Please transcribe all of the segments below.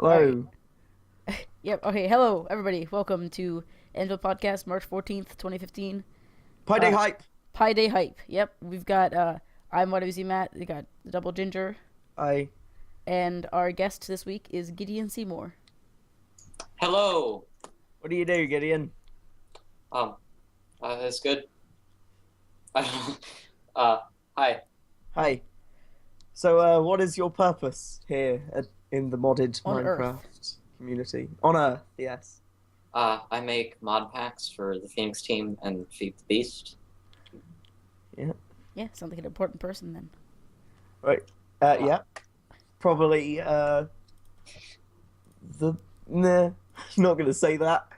Hello. Yep. Okay. Hello, everybody. Welcome to Anvil Podcast, March 14th, 2015. Pi Day Uh, Hype. Pi Day Hype. Yep. We've got, I'm What Is Matt. We got the Double Ginger. I. And our guest this week is Gideon Seymour. Hello. What do you do, Gideon? Um, that's good. Hi. Hi. So, what is your purpose here in the modded On Minecraft Earth. community? On Earth, yes. I make mod packs for the Phoenix team and Feed the Beast. Yeah, sounds like an important person then. Right. Yeah. Probably, Nah, not gonna say that.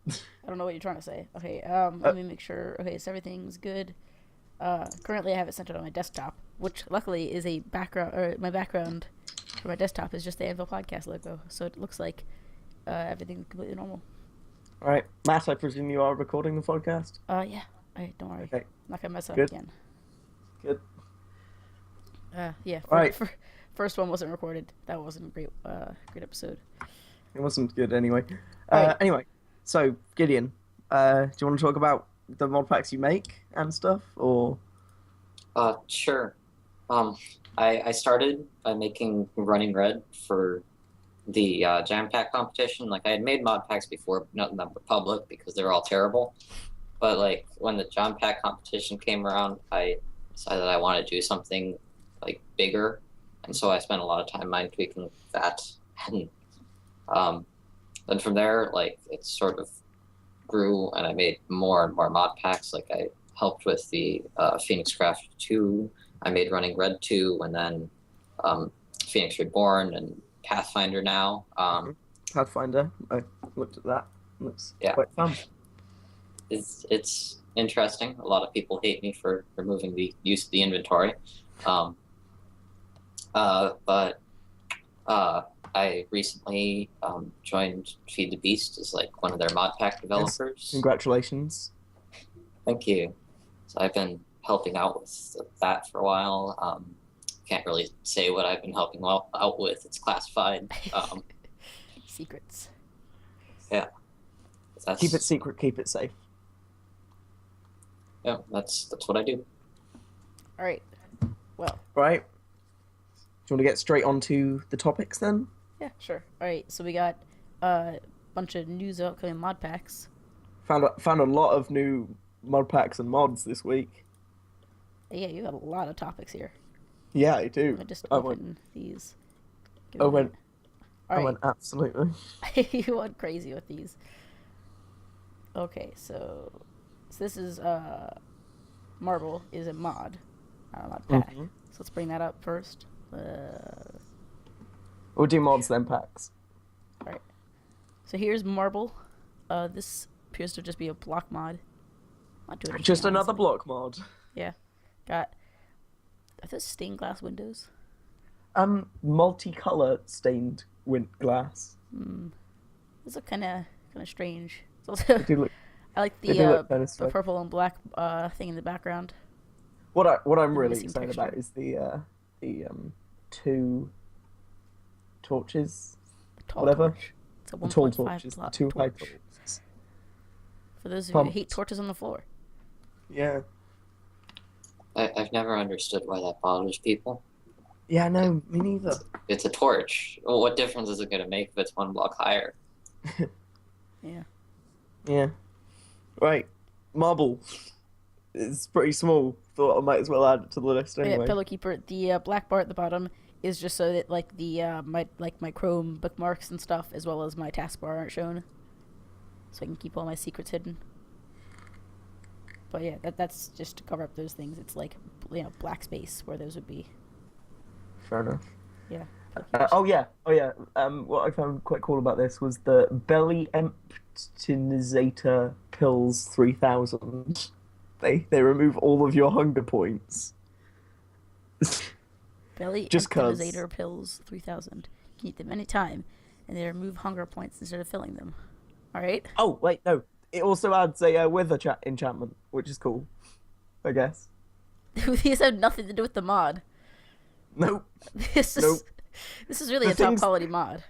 I don't know what you're trying to say. Okay, let me make sure. Okay, so everything's good. Currently I have it centered on my desktop, which luckily is a background, or my background for my desktop is just the Anvil Podcast logo, so it looks like everything's completely normal. Alright. Matt, I presume you are recording the podcast? Yeah. Alright, don't worry. Okay. I'm not gonna mess up Good. again. Good. Yeah. Alright. First one wasn't recorded. That wasn't a great episode. It wasn't good anyway. Alright. Anyway, so, Gideon, do you want to talk about the mod packs you make and stuff, or? Sure. I started by making Running Red for the Jampacked competition. Like, I had made mod packs before, but none of them were public because they're all terrible. But, like, when the Jampacked competition came around, I decided I wanted to do something, like, bigger. And so I spent a lot of time mind tweaking that. And then from there, like, it sort of grew, and I made more and more mod packs. Like, I helped with the Phoenix Craft 2. I made Running Red 2, and then Phoenix Reborn and Pathfinder now. Pathfinder. I looked at that. Looks Yeah. quite fun. It's interesting. A lot of people hate me for removing the use of the inventory. But I recently joined Feed the Beast as like one of their mod pack developers. Yes. Congratulations. Thank you. So I've been helping out with that for a while. Can't really say what I've been helping out with. It's classified. Secrets. Yeah. Keep it secret, keep it safe. Yeah, that's what I do. All right. Well. Right. Do you want to get straight onto the topics then? Yeah, sure. All right. So we got a bunch of news of upcoming mod packs. Found a lot of new mod packs and mods this week. Yeah, you got a lot of topics here. Yeah, I do. I just I opened these. I went All right. absolutely. You went crazy with these. Okay, so this is Marble is a mod, not a mod pack. Mm-hmm. So let's bring that up first. We'll do mods then packs. All right. So here's Marble. This appears to just be a block mod. Not doing anything, Just another honestly. block mod. Yeah. Got. Are those stained glass windows? Multicolour stained glass. Those look kind of strange. It's also, They do look. I like They do look kinda the strange. purple and black thing in the background. What I'm The really missing excited texture. about is the two torches. The tall Whatever. torch. It's a The tall 1.5 torches. The block two high torch. torches. For those of you who hate Pumped. torches on the floor. Yeah. I've never understood why that bothers people. Yeah, no, me neither. It's a torch. Well, what difference is it going to make if it's one block higher? Yeah. Yeah. Right. Marble. It's pretty small. Thought I might as well add it to the list Yeah, anyway. Pilikeeper. The black bar at the bottom is just so that like the my Chrome bookmarks and stuff, as well as my taskbar aren't shown, so I can keep all my secrets hidden. But yeah, that's just to cover up those things. It's like black space where those would be. Fair enough. Yeah. Oh yeah. What I found quite cool about this was the belly emptinizator pills 3000. They remove all of your hunger points. Belly Just 'cause. Emptinizator pills 3000. You can eat them anytime, and they remove hunger points instead of filling them. All right. Oh wait, no. It also adds a wither enchantment, which is cool, I guess. These have nothing to do with the mod. Nope. This is Nope. this is really The a top things- quality mod.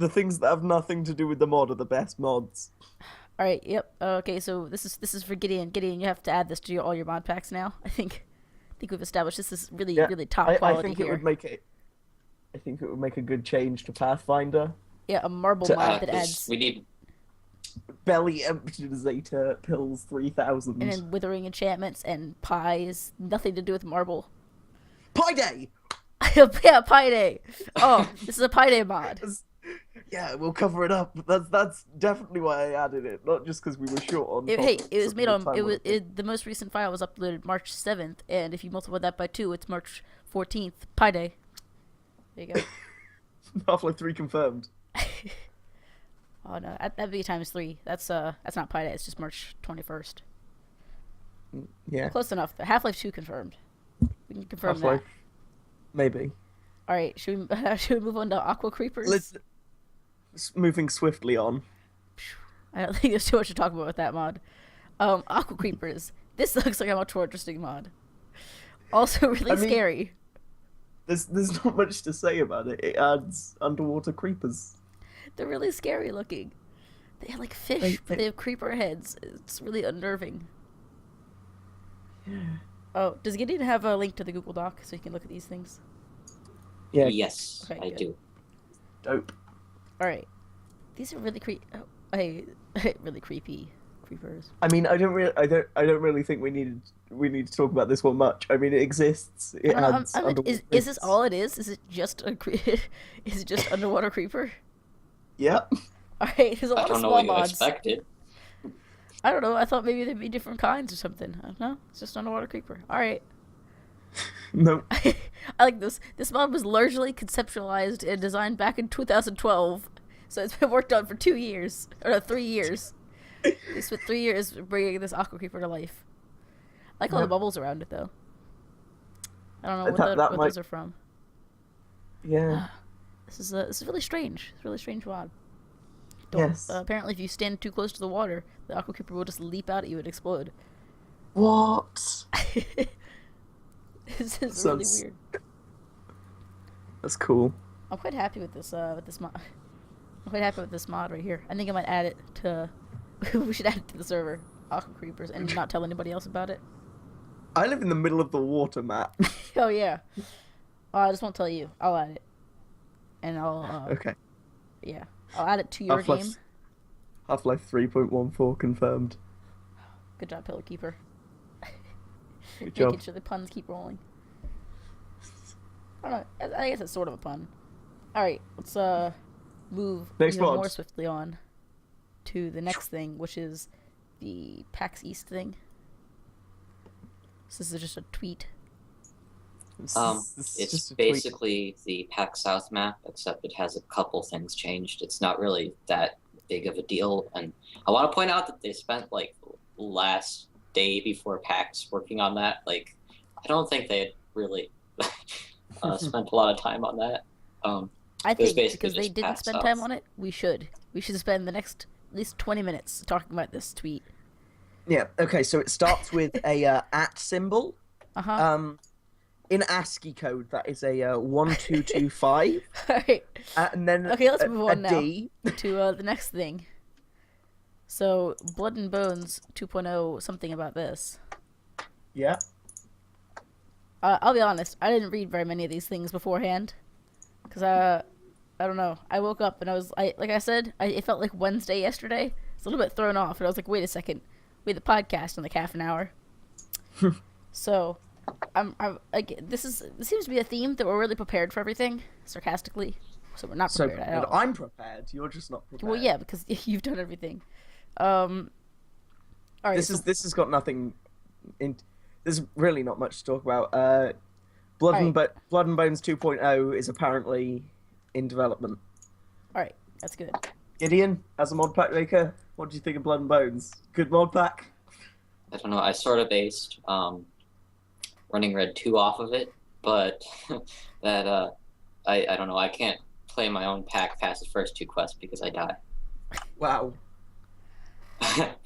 the things that have nothing to do with the mod are the best mods. All right. Yep. Okay. So this is for Gideon. Gideon, you have to add this to all your mod packs now. I think we've established this is really Yeah, really top I quality think here. it would make it. I think it would make a good change to Pathfinder. Yeah, a marble To mod that 'cause adds we need. Belly emptizer pills 3000. and then withering enchantments and pies. Nothing to do with marble. Pie Day! Yeah, pie day. Oh, this is a pie day mod. Yeah, we'll cover it up. That's definitely why I added it, not just because we were short on. Hey, it was something made on. time It was would have the most recent file was uploaded March 7th, and if you multiply that by 2, it's March 14th. Pie day. There you go. been. Half-Life 3 confirmed. Oh no, that'd be times 3. That's not pie day. It's just March 21st. Yeah, Close enough. Half-Life 2 confirmed. We can confirm Half-Life. that. Maybe. All right, should we move on to Aqua Creepers? Moving swiftly on. I don't think there's too much to talk about with that mod. Aqua Creepers. This looks like a much more interesting mod. Also really scary. There's not much to say about it. It adds underwater creepers. They're really scary looking. They have like fish, but they have creeper heads. It's really unnerving. Yeah. Oh, does Gideon have a link to the Google Doc so you can look at these things? Yeah. Yes, Okay, I good. do. Dope. All right, these are really really creepy creepers. I mean, I don't really think we need to talk about this one much. I mean, it exists. It I don't know, adds I mean, underwater is this all it is? Is it just is it just underwater creeper? Yeah. All right, there's a I lot of don't know small what you mods. expected. I don't know. I thought maybe there'd be different kinds or something. I don't know. It's just underwater creeper. All right. No. I like this. This mod was largely conceptualized and designed back in 2012, so it's been worked on for 2 years or no, 3 years. They spent 3 years bringing this Aqua Creeper to life. I like all the bubbles around it though. I don't know what those are from. Yeah. This is really strange. It's a really strange mod. Yes. Apparently, if you stand too close to the water, the Aqua Creeper will just leap out at you and explode. What? This is really Sounds- weird. That's cool. I'm quite happy with this mod. I'm quite happy with this mod right here. I think I might add it to. We should add it to the server, Aqua Creepers, and not tell anybody else about it. I live in the middle of the water, Matt. Oh yeah. I just won't tell you. I'll add it, and I'll. Okay. Yeah, I'll add it to your game. Half-Life 3.14 confirmed. Good job, Pilikeeper. Good job. Making sure the puns keep rolling. I don't know. I guess it's sort of a pun. All right, let's move Next even mod. more swiftly on to the next thing, which is the PAX East thing. So this is just a tweet. This is It's just a tweet. basically the Pack South map, except it has a couple things changed. It's not really that big of a deal, and I want to point out that they spent like last day before PAX working on that. Like, I don't think they had really spent a lot of time on that. I It was think basically because they just didn't PAX spend South. time on it, we should. We should spend the next at least 20 minutes talking about this tweet. Yeah. Okay. So it starts with a @ symbol. Uh-huh. In ASCII code, that is a 1225, All right. and then Okay, let's move on now. D. To the next thing. So, Blood and Bones 2.0, something about this. Yeah. I'll be honest, I didn't read very many of these things beforehand. Because, I don't know. I woke up and like I said, it felt like Wednesday yesterday. I was a little bit thrown off, and I was like, wait a second. We had the podcast in like half an hour. So, I'm like, this seems to be a theme that we're really prepared for everything, sarcastically. So we're not So prepared at all. I'm prepared. You're just not prepared. Well, yeah, because you've done everything. All right. This has got nothing. There's really not much to talk about. Blood and Bones 2.0 is apparently in development. All right, that's good. Gideon, as a mod pack maker, what do you think of Blood and Bones? Good mod pack? I don't know. I sort of based Running Red 2 off of it, but that I don't know. I can't play my own pack past the first 2 quests because I die. Wow. All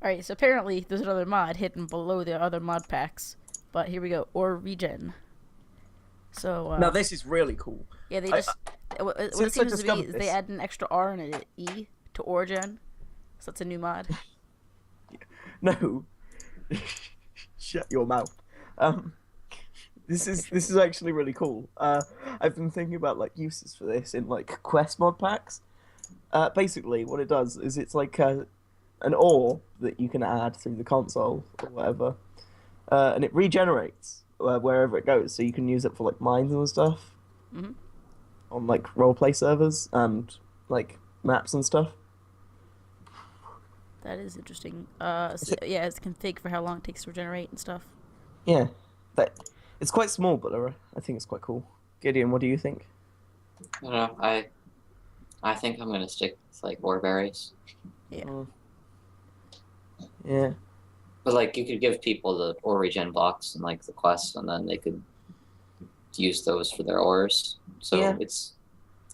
right, so apparently there's another mod hidden below the other mod packs, but here we go. Or regen. So Now this is really cool. yeah, What it Since I seems to be discovered is they this, add an extra R and an E to Origin, so it's a new mod. no, shut your mouth. Um, this is actually really cool. I've been thinking about like uses for this in like quest mod packs. Basically, what it does is it's like an ore that you can add through the console or whatever, and it regenerates wherever it goes. So you can use it for like mines and stuff Hmm. on like roleplay servers and like maps and stuff. That is interesting. Yeah, it's a config for how long it takes to regenerate and stuff. Yeah, that it's quite small, but I think it's quite cool. Gideon, what do you think? I don't know. I think I'm gonna stick with like ore berries. Yeah. Yeah. But like you could give people the ore regen blocks and like the quests, and then they could use those for their ores. So Yeah. it's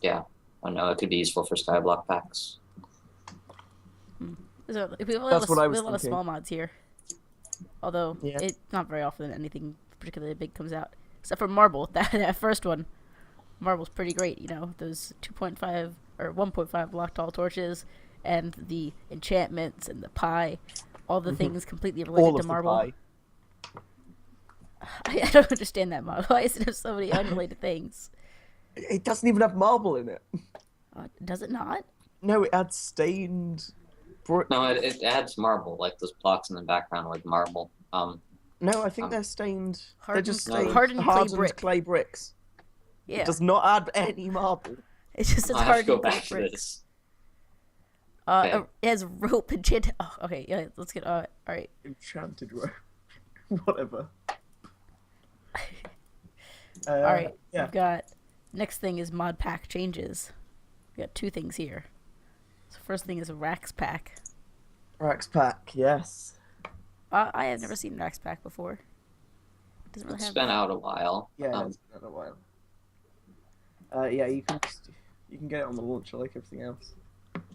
I don't know. It could be useful for skyblock packs. So we have a lot That's of, what I we was have a lot of thinking. small mods here. Although Yeah. it's not very often that anything particularly big comes out, except for Marble. That first one, Marble's pretty great. You know, those 2.5 or 1.5 block tall torches, and the enchantments and the pie, all the things completely related All to of the Marble. pie. I don't understand that mod. Why does it have so many unrelated things? It doesn't even have marble in it. Does it not? No, it adds stained brick. No, it adds marble, like those blocks in the background with marble. No, I think they're stained. They're Hardened- just no. stained hardened clay brick. bricks. Yeah, It does not add any marble. it just says I have to go hardened back clay to brick. this. It has rope and shit. Oh, okay, yeah, let's get. All right. Enchanted rope. Whatever. All right, Yeah. we've got next thing is mod pack changes. We got two things here. So first thing is a Rax pack. Rax pack, yes. I have never seen Rax pack before. Doesn't really It's have. been out a while. Yeah, it's been a while. Yeah, you can get it on the launcher like everything else.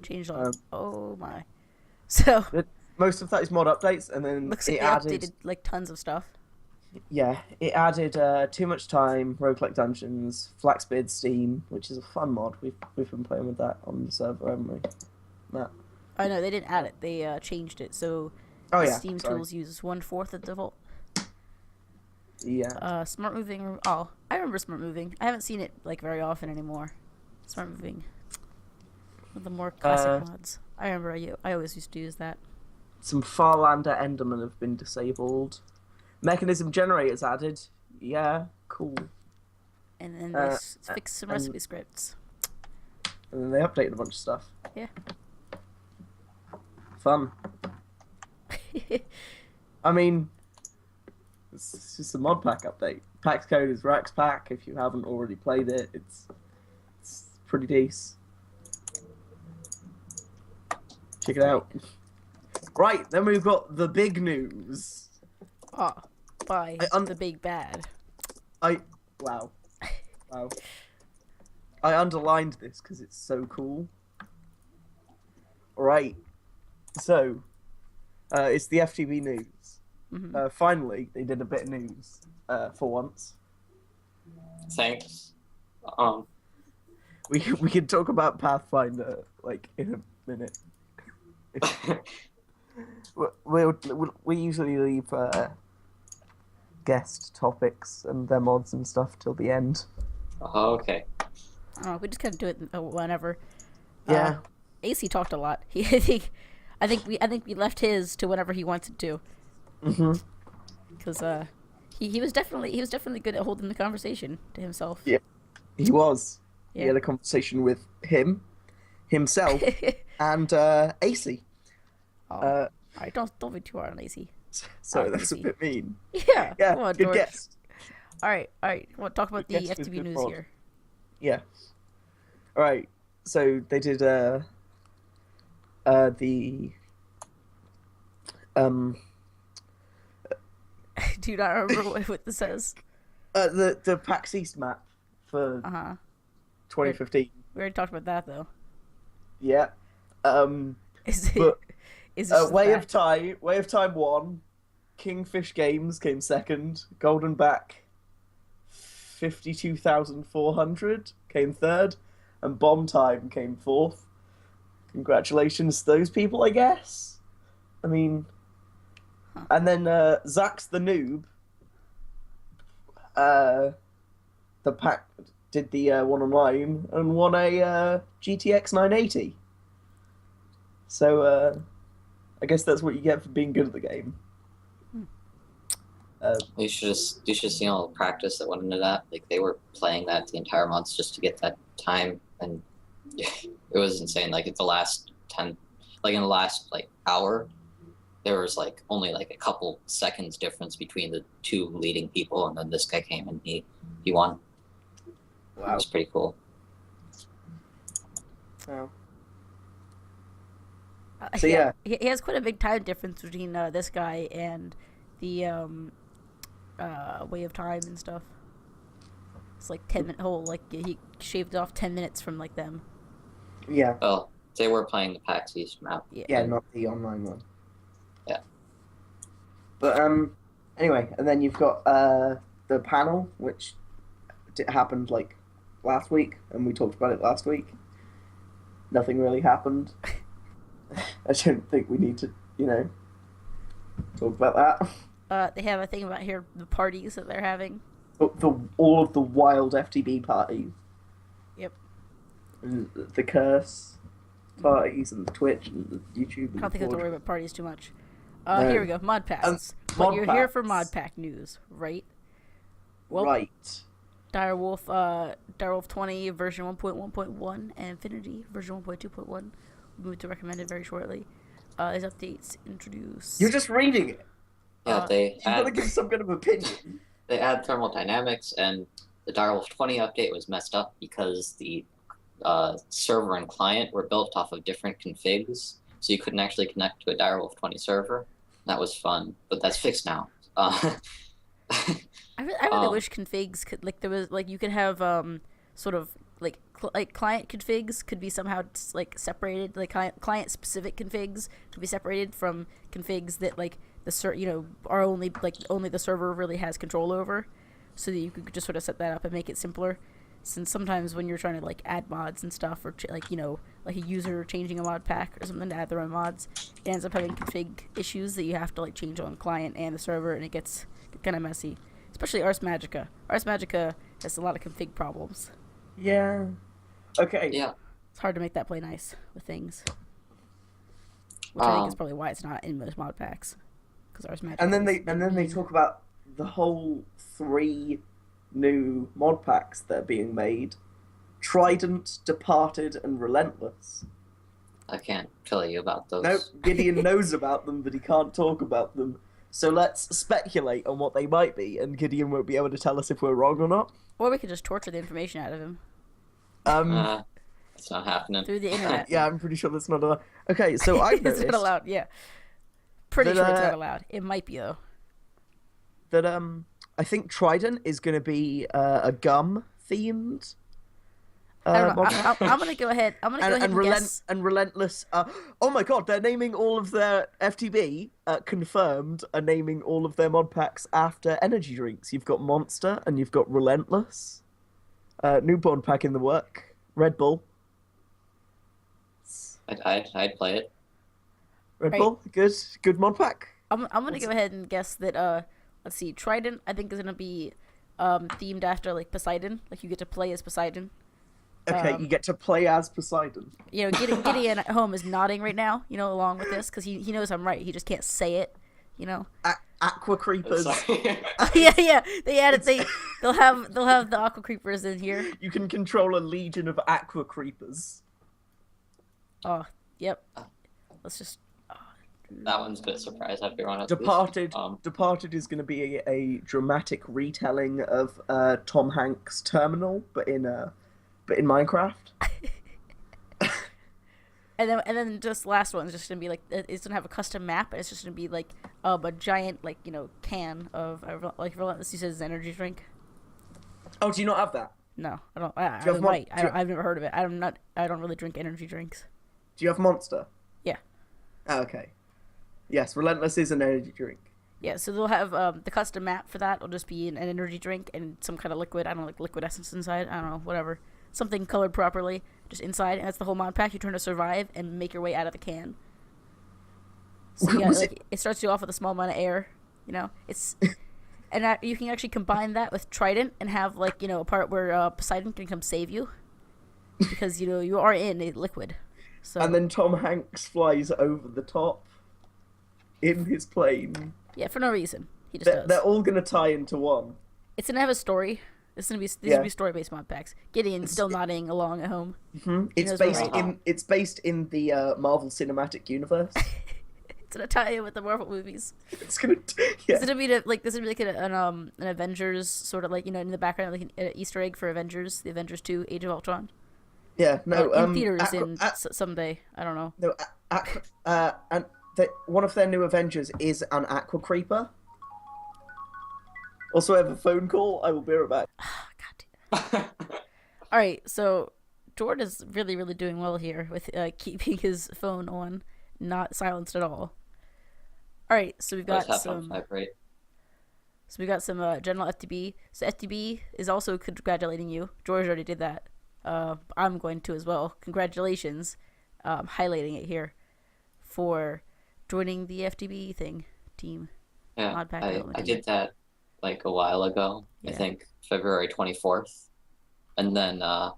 Changed on. Um, Oh my. So Most of that is mod updates, and then looks like it they added. updated like tons of stuff. Yeah, it added Too Much Time, Roguelike Dungeons, Flaxbeard Steam, which is a fun mod. We've been playing with that on the server, haven't we? Matt. Oh no, they didn't add it. They changed it. So Oh the yeah, Steam sorry. tools use 1/4 of the default. Yeah. Smart moving. Oh, I remember smart moving. I haven't seen it like very often anymore. Smart moving. One of the more classic mods. I remember I always used to use that. Some Farlander Endermen have been disabled. Mechanism generators added. Yeah, cool. And then they fixed some recipe scripts. And then they updated a bunch of stuff. Yeah. Fun. I mean, it's just a mod pack update. Pack's code is Rax Pack. If you haven't already played it, it's pretty decent. Check it out. Right, then we've got the big news. By the big bad. Wow. I underlined this because it's so cool. Alright, so, it's the FTB news. Mm-hmm. Finally, they did a bit of news, for once. Thanks. We can talk about Pathfinder, like, in a minute. We usually leave guest topics and their mods and stuff till the end. Oh, okay. We just kind of do it whenever. Yeah. AC talked a lot. I think we left his to whenever he wanted to. Mhm. Because he was definitely good at holding the conversation to himself. Yeah. He was. Yeah. He had a conversation with himself, and AC. All right, don't be too hard on AC. Sorry, that's AC. a bit mean. Yeah. Yeah, Come on, good George. guess. All right. Want to talk about the Good guess with FTB good news mod. here? Yeah. All right. So they did the Do you not remember what this says? the PAX East map for 2015. We already talked about that though. Yeah. Is it? But, Is this Way of Time won. Kingfish Games came second. Golden Back 52,400 came third. and Bomb Time came fourth. Congratulations to those people, I guess. I mean, and then Zax the Noob, the pack did the one online and won a GTX 980. So I guess that's what you get for being good at the game. You should see all the practice that went into that. Like they were playing that the entire month just to get that time, and it was insane. Like in the last hour, there was like only like a couple seconds difference between the two leading people, and then this guy came and he won. Wow, it was pretty cool. Wow. So yeah, he has quite a big time difference between this guy and the Way of Time and stuff. It's like 10-minute whole, like he shaved off 10 minutes from like them. Yeah. Well, they were playing the PAX East map. Yeah, not the online one. Yeah. But anyway, and then you've got the panel, which happened like last week, and we talked about it last week. Nothing really happened. I don't think we need to, talk about that. They have a thing about here, the parties that they're having. All of the wild FTB parties. Yep. And the curse parties and the Twitch and the YouTube. I don't think I have to worry about parties too much. No. Here we go, mod packs. But you're here for mod pack news, right? Well, right. Direwolf 20 version 1.1.1 and Infinity version 1.2.1 move to recommended very shortly. These updates introduce. You're just reading it. Yeah, you gotta give some kind of opinion. They add thermal dynamics, and the Direwolf 20 update was messed up because the server and client were built off of different configs, so you couldn't actually connect to a Direwolf 20 server. That was fun, but that's fixed now. I really wish configs could, like, there was, like, you could have sort of like client configs could be somehow like separated, like client specific configs could be separated from configs that like are only the server really has control over, so that you could just sort of set that up and make it simpler. Since sometimes when you're trying to like add mods and stuff, or like a user changing a mod pack or something to add their own mods, it ends up having config issues that you have to like change on client and the server, and it gets kind of messy. Especially Ars Magica. Ars Magica has a lot of config problems. Yeah. Okay. Yeah. It's hard to make that play nice with things. Which I think is probably why it's not in most mod packs. Because Ars Magica. And then they talk about the whole 3 new mod packs that are being made: Trident, Departed, and Relentless. I can't tell you about those. No, Gideon knows about them, but he can't talk about them. So let's speculate on what they might be, and Gideon won't be able to tell us if we're wrong or not. Or we could just torture the information out of him. It's not happening. Through the internet. Yeah, I'm pretty sure that's not allowed. Okay, so I've noticed... It's not allowed, yeah. Pretty sure it's not allowed. It might be, though. That, I think Trident is going to be a gum-themed... I don't know. I'm gonna go ahead. And guess. And Relentless. Oh my god, they're naming all of their FTB confirmed. Are naming all of their mod packs after energy drinks. You've got Monster and you've got Relentless. New mod pack in the work. Red Bull. I'd play it. Red Bull, good mod pack. I'm gonna go ahead and guess that. Let's see. Trident, I think, is gonna be themed after like Poseidon. Like you get to play as Poseidon. Okay, you get to play as Poseidon. Gideon at home is nodding right now, along with this, because he knows I'm right. He just can't say it, Aqua Creepers. Yeah. They added they'll have the Aqua Creepers in here. You can control a legion of Aqua Creepers. Oh, yep. Let's just. That one's a bit surprised after one. Departed is going to be a dramatic retelling of Tom Hanks' Terminal, but in Minecraft. and then just last one's just gonna be like, it's gonna have a custom map, and it's just gonna be like a giant can of like Relentless uses energy drink. Oh, do you not have that? No, I don't. I've never heard of it. I don't really drink energy drinks. Do you have Monster? Yeah. Oh, okay. Yes, Relentless is an energy drink. Yeah, so they'll have the custom map for that. Will just be an energy drink and some kind of liquid. I don't know, like liquid essence inside. I don't know, whatever. something colored properly just inside, and that's the whole mod pack. You turn to survive and make your way out of the can. So yeah, it starts you off with a small amount of air. It's and you can actually combine that with Trident and have a part where Poseidon can come save you because you are in a liquid. So and then Tom Hanks flies over the top in his plane. Yeah, for no reason. He just does. They're all gonna tie into one. It's gonna have a story. These will be story-based mod packs. Gideon's still nodding along at home. Mm-hmm. It's based in the Marvel Cinematic Universe. It's gonna tie in with the Marvel movies. It's gonna, yeah. This is gonna be an Avengers sort of in the background, like an Easter egg for Avengers, the Avengers 2, Age of Ultron. Yeah, no. In theaters someday. I don't know. No, and one of their new Avengers is an Aqua Creeper. Also, I have a phone call. I will be right back. God. All right, so Jordan is really, really doing well here with keeping his phone on, not silenced at all. All right, so we've got some. So we got some general FTB. So FTB is also congratulating you. George already did that. I'm going to as well. Congratulations, highlighting it here for joining the FTB team. Yeah, I did that like a while ago. Yeah. I think February 24th, and then I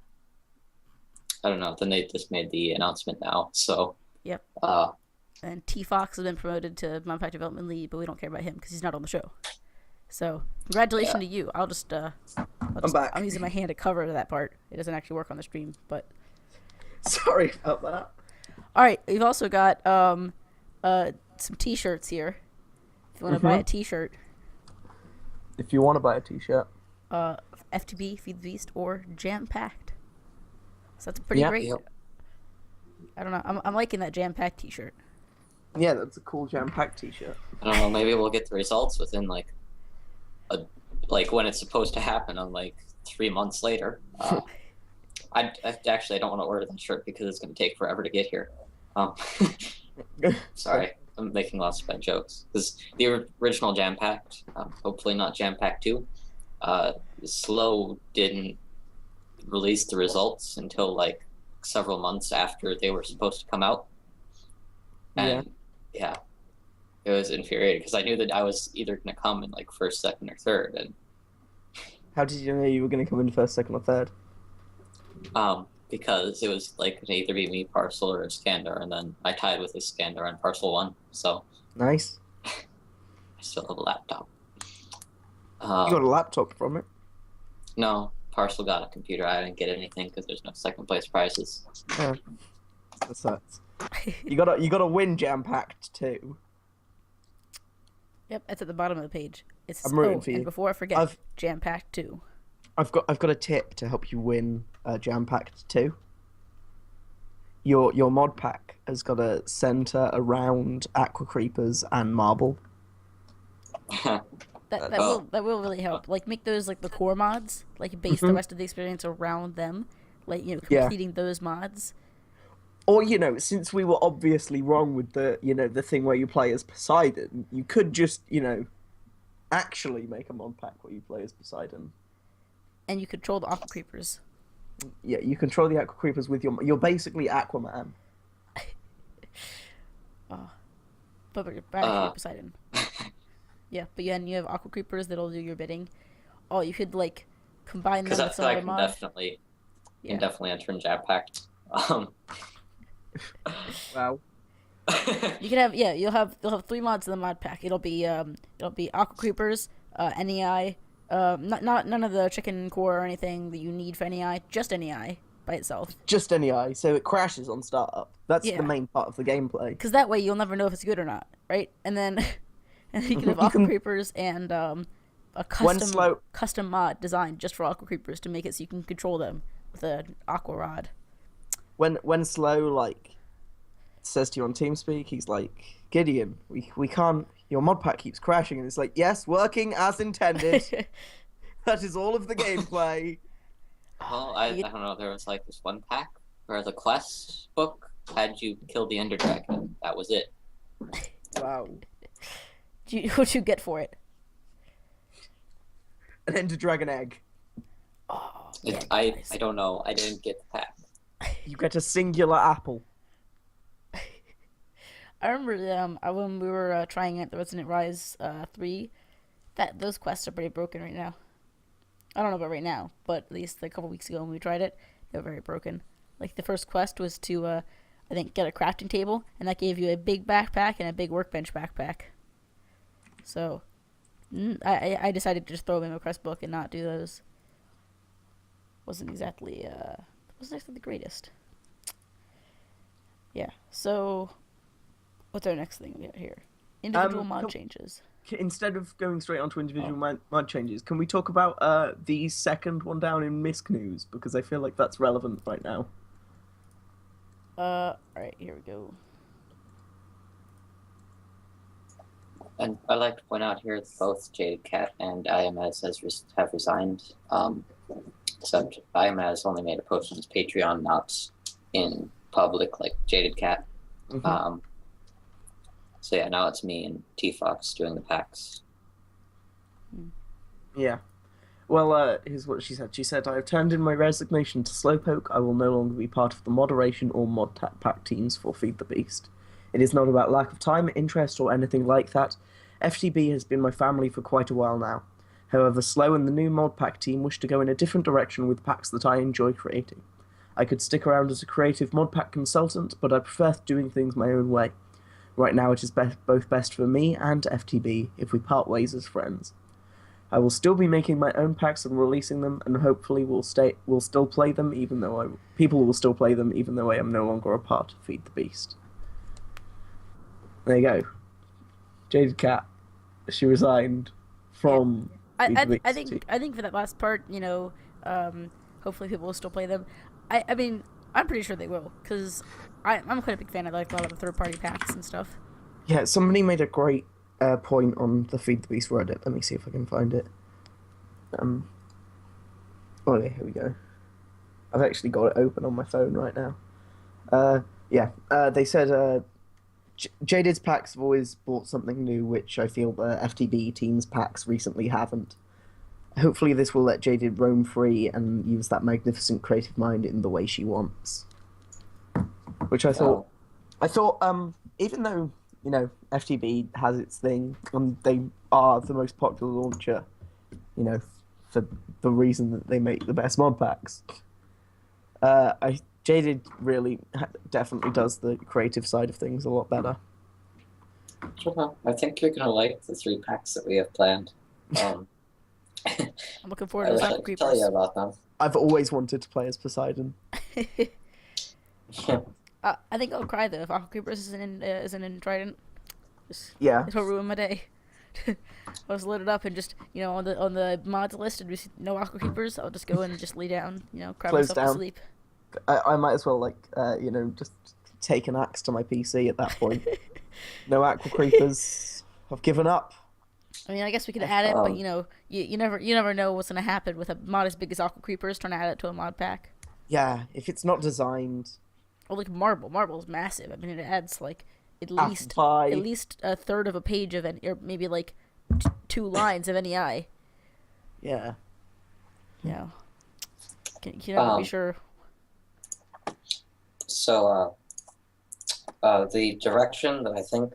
don't know. Then they just made the announcement now. So yep. And T Fox has been promoted to Mod Pack Development Lead, but we don't care about him because he's not on the show. So congratulations to you. I'm back. I'm using my hand to cover that part. It doesn't actually work on the stream, but sorry about that. All right, we've also got some T-shirts here. If you want to buy a T-shirt. If you want to buy a T-shirt. FTB, Feed the Beast, or Jampacked. So that's pretty great. Yep. I don't know. I'm liking that Jampacked T-shirt. Yeah, that's a cool Jampacked T-shirt. I don't know. Maybe we'll get the results within when it's supposed to happen on 3 months later. I don't want to order that shirt because it's going to take forever to get here. Sorry, I'm making lots of bad jokes. Because the original Jampacked, hopefully not Jampacked 2, Slow didn't release the results until several months after they were supposed to come out. And yeah it was infuriating because I knew that I was either going to come in first, second, or third. And how did you know you were going to come in first, second, or third? Because it was going to either be me, Parcel, or Iskander, and then I tied with Iskander on Parcel 1. So nice. I still have a laptop. You got a laptop from it? No, Parcel got a computer. I didn't get anything because there's no second place prizes. Yeah. That sucks. You gotta win Jampacked too. Yep, it's at the bottom of the page. I'm rooting for you. And before I forget, Jampacked 2. I've got a tip to help you win Jampacked 2. Your mod pack has got a center around Aqua Creepers and Marble. That will really help. Make those the core mods. Base the rest of the experience around them. Completing those mods. Or, since we were obviously wrong with the thing where you play as Poseidon, you could just, actually make a mod pack where you play as Poseidon. And you control the Aqua Creepers. Yeah, you control the Aqua Creepers with you're basically Aquaman. But you're back Poseidon. Yeah, but you have Aqua Creepers that'll do your bidding. Oh, you could, combine them with some other mod. Definitely enter in Jampacked. Wow. You can have you'll have 3 mods in the mod pack. It'll be Aqua Creepers, NEI, none of the chicken core or anything that you need for NEI, just NEI by itself. Just NEI, so it crashes on startup. That's the main part of the gameplay. Because that way you'll never know if it's good or not, right? And then you can have Aqua Creepers and a custom mod designed just for Aqua Creepers to make it so you can control them with an Aqua Rod. When Slow says to you on TeamSpeak, he's like, Gideon, we can't. Your mod pack keeps crashing, and it's like, yes, working as intended. That is all of the gameplay. Well, I don't know. There was this one pack where the quest book had you kill the Ender Dragon. That was it. Wow. What'd you get for it? An Ender Dragon egg. Oh. Yeah, I guys. don't know. I didn't get the pack. You get a singular apple. I remember when we were trying out the Resident Rise 3, that those quests are pretty broken right now. I don't know about right now, but at least a couple weeks ago when we tried it, they were very broken. Like the first quest was to, I think, get a crafting table, and that gave you a big backpack and a big workbench backpack. So, I decided to just throw them in my quest book and not do those. Wasn't exactly the greatest. Yeah. So, what's our next thing we got here? Individual mod changes. Instead of going straight onto individual mod changes, can we talk about the second one down in Misc news? Because I feel like that's relevant right now. Alright, here we go. And I'd like to point out here that both Jaded Cat and IMS have resigned. Except IMS only made a post on his Patreon, not in public like Jaded Cat. Mm-hmm. So yeah, now it's me and T-Fox doing the packs. Yeah. Well, here's what she said. She said, I have turned in my resignation to Slowpoke. I will no longer be part of the moderation or mod pack teams for Feed the Beast. It is not about lack of time, interest, or anything like that. FTB has been my family for quite a while now. However, Slow and the new mod pack team wish to go in a different direction with packs that I enjoy creating. I could stick around as a creative mod pack consultant, but I prefer doing things my own way. Right now it is both best for me and FTB if we part ways as friends. I will still be making my own packs and releasing them, and hopefully we'll still play them people will still play them even though I am no longer a part of Feed the Beast. There you go. Jaded Cat. She resigned from Feed the Beast. I think for that last part, hopefully people will still play them. I mean, I'm pretty sure they will, because I'm quite a big fan of like a lot of the third-party packs and stuff. Yeah, somebody made a great point on the Feed the Beast Reddit. Let me see if I can find it. Oh, yeah, here we go. I've actually got it open on my phone right now. They said Jaded's packs have always brought something new, which I feel the FTB team's packs recently haven't. Hopefully this will let Jaded roam free and use that magnificent creative mind in the way she wants. Which I thought, even though, FTB has its thing, and they are the most popular launcher, for the reason that they make the best mod packs, Jaded really definitely does the creative side of things a lot better. I think you're going to like the 3 packs that we have planned. I'm looking forward to those Aqua Creepers. Tell you about them. I've always wanted to play as Poseidon. I think I'll cry though if Aqua Creepers isn't in Trident. It'll ruin my day. I was loaded up and just on the mods list and just no Aqua Creepers. I'll just go and just lay down, cry Close myself down. to sleep. I might as well just take an axe to my PC at that point. No Aqua Creepers. I've given up. I mean, I guess we could add it, but you never know what's gonna happen with a mod as big as Aqua Creepers trying to add it to a mod pack. Yeah, if it's not designed. Or like Marble's massive. I mean, it adds like at least a third of a page of or maybe like 2 lines of NEI. Yeah. Yeah. You never be sure. So, the direction that I think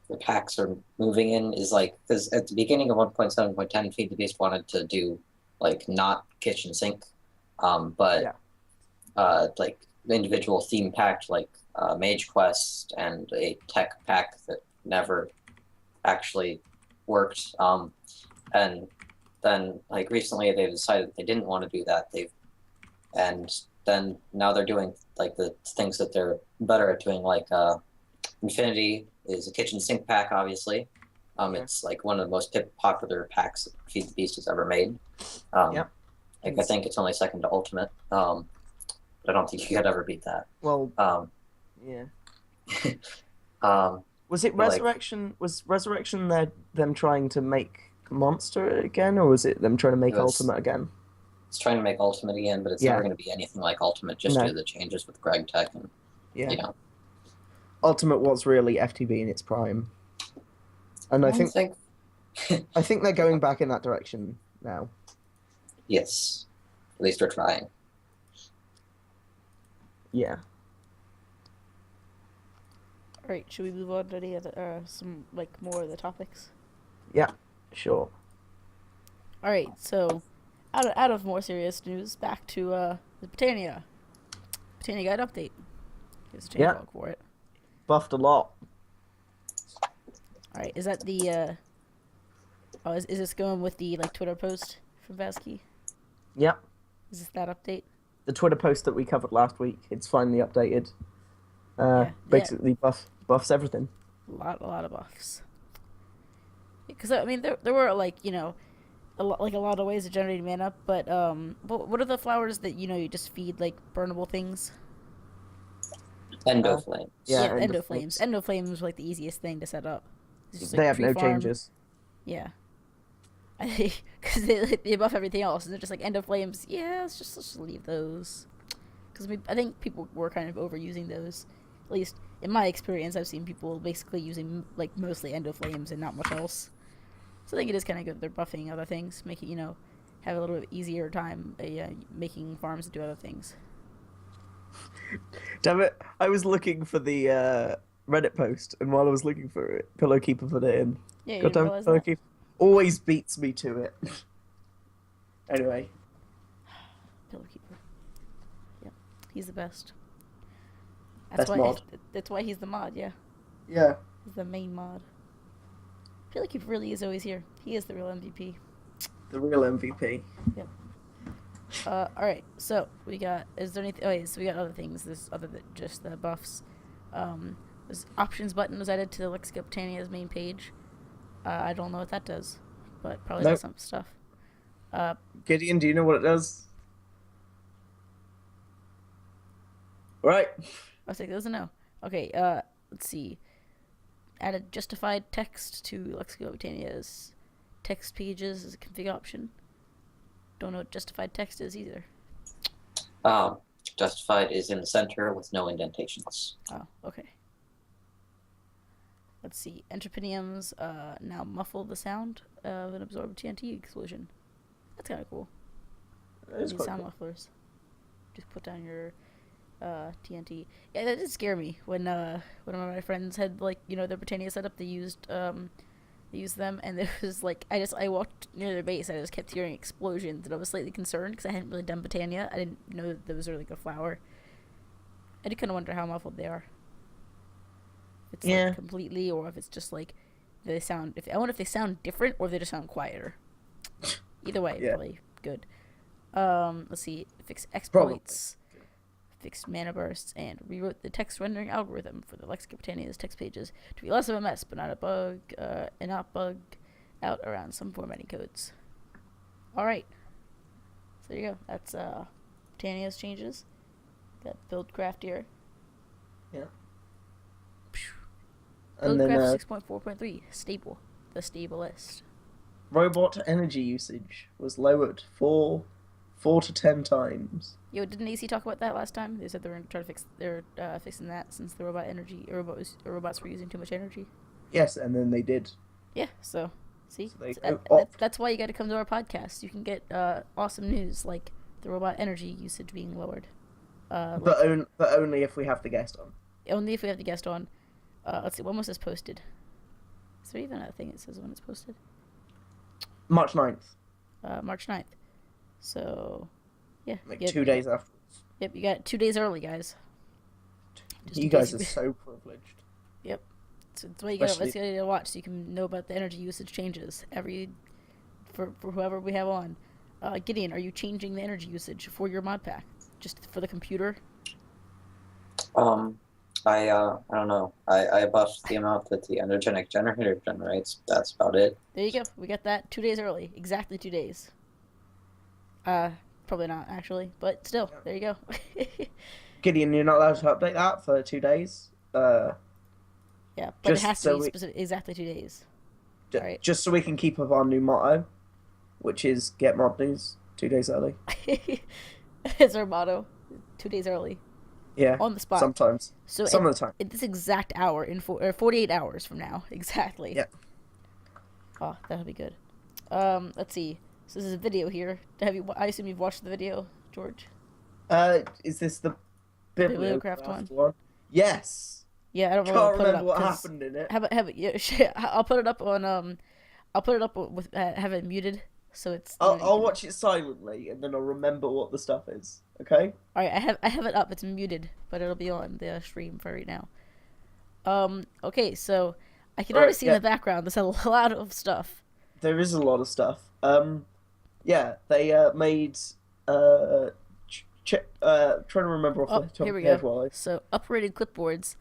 the packs are moving in is because at the beginning of 1.7.10, Feed the Beast wanted to do not kitchen sink, but individual theme packed Mage Quest and a tech pack that never actually worked. And then recently they decided they didn't want to do that. Then now they're doing the things that they're better at doing, Infinity is a kitchen sink pack, obviously. It's one of the most popular packs that Feed the Beast has ever made. I think it's only second to Ultimate. But I don't think you could ever beat that. Well, yeah. Was it Resurrection? Was Resurrection them trying to make Monster again, or was it them trying to make Ultimate again? It's trying to make Ultimate again, but it's never going to be anything like Ultimate, just due to the changes with Greg Tech and Ultimate was really FTB in its prime, and I think they're going back in that direction now. Yes. At least we're trying. Yeah. All right, should we move on to any other some like more of the topics? Yeah. Sure. All right, so out of more serious news, back to the Britannia Guide update. Here's a change Yeah. log for it. Buffed a lot. All right, is that the oh is this going with the like Twitter post from Vasky? Yeah. Is this that update? The Twitter post that we covered last week, it's finally updated. Yeah. Basically buffs everything. A lot of buffs. Because I mean, there were like a lot of ways of generating mana, but what are the flowers that you just feed like burnable things? Endoflames. Yeah, Endoflames. Endoflames was like the easiest thing to set up. It's just, like, They have no pre-farm. changes. Yeah. I think because they buff everything else, and they're just like Endoflames. Yeah, let's just leave those. Because I think people were kind of overusing those. At least in my experience, I've seen people basically using like mostly Endoflames and not much else. So I think it is kind of good they're buffing other things, making have a little bit easier time making farms and do other things. Damn it! I was looking for the Reddit post, and while I was looking for it, Pillowkeeper put it in. Yeah, you didn't Goddamn realize that? Pillowkeeper always beats me to it. Anyway, Pilikeep. Yep, he's the best. Best mod. That's why he's the mod. Yeah, yeah, he's the main mod. Pilikeep really is always here. He is the real MVP. the real MVP. Yep. All right. So we got. Is there anything? Oh, yeah, so we got other things. This other than just the buffs. This options button was added to the Lexica Britannia's main page. I don't know what that does, but probably does some stuff. Gideon, do you know what it does? Right. I was like, doesn't know. Okay. Let's see. Added justified text to Lexica Britannia's text pages as a config option. Don't know what justified text is either. Justified is in the center with no indentations. Oh, okay. Let's see. Entrepiniums now muffle the sound of an absorbed TNT explosion. That's kind of cool. That is These quite sound cool. mufflers. Just put down your TNT. Yeah, that did scare me when one of my friends had their Britannia set up. They used them, and it was like I walked near their base. And I just kept hearing explosions, and I was slightly concerned because I hadn't really done Britannia. I didn't know that those were like a flower. I did kind of wonder how muffled they are. If it's like completely, or if it's just like they sound. I wonder if they sound different or if they just sound quieter. Either way, probably good. Let's see. Fix exploits, fixed mana bursts, and rewrote the text rendering algorithm for the Lexica Britannia's text pages to be less of a mess, but not a bug, and not bug out around some formatting codes. All right. So there you go. That's Britannia's changes. Got build craft here. Yeah. Build And then craft 6.4.3 stable, the stablest. robot energy usage was lowered 4 to 10 times. Yo, didn't AC talk about that last time? They said they were trying to fixing that since the robots were using too much energy. Yes, and then they did. Yeah, so see, So that's why you got to come to our podcast. You can get awesome news like the robot energy usage being lowered. But only if we have the guest on. Only if we have the guest on. Let's see, when was this posted? Is there even a thing that says when it's posted? March 9th. March 9th. So, yeah. Like 2 days afterwards. Yep, you got it 2 days early, guys. Just You guys are so privileged. Yep. So that's why you gotta watch so you can know about the energy usage changes for whoever we have on. Gideon, are you changing the energy usage for your mod pack? Just for the computer? I don't know. I buffed the amount that the energetic generator generates. That's about it. There you go. We got that 2 days early. Exactly 2 days. Probably not actually, but still, there you go. Gideon, you're not allowed to update that for 2 days. Yeah, but it has to so be exactly 2 days. Right. Just so we can keep up our new motto, which is get mod news 2 days early. It's our motto. 2 days early. Yeah. On the spot. Sometimes. So some of the time. At this exact hour in 48 hours from now, exactly. Yeah. Oh, that'll be good. Let's see. So this is a video here. I assume you've watched the video, George. Is this the Bibliocraft Bibliocraft one? one? Yes. Yeah, I don't know. Can't Put it remember up what 'cause happened in it. yeah, I'll put it up on I'll put it up with have it muted so it's. I'll watch it silently and then I'll remember what the stuff is. Okay. All right, I have it up. It's muted, but it'll be on the stream for right now. Okay, so I can already see in the background. There's a lot of stuff. There is a lot of stuff. Yeah, they made trying to remember off the top here of we my head go. while So uprated clipboards,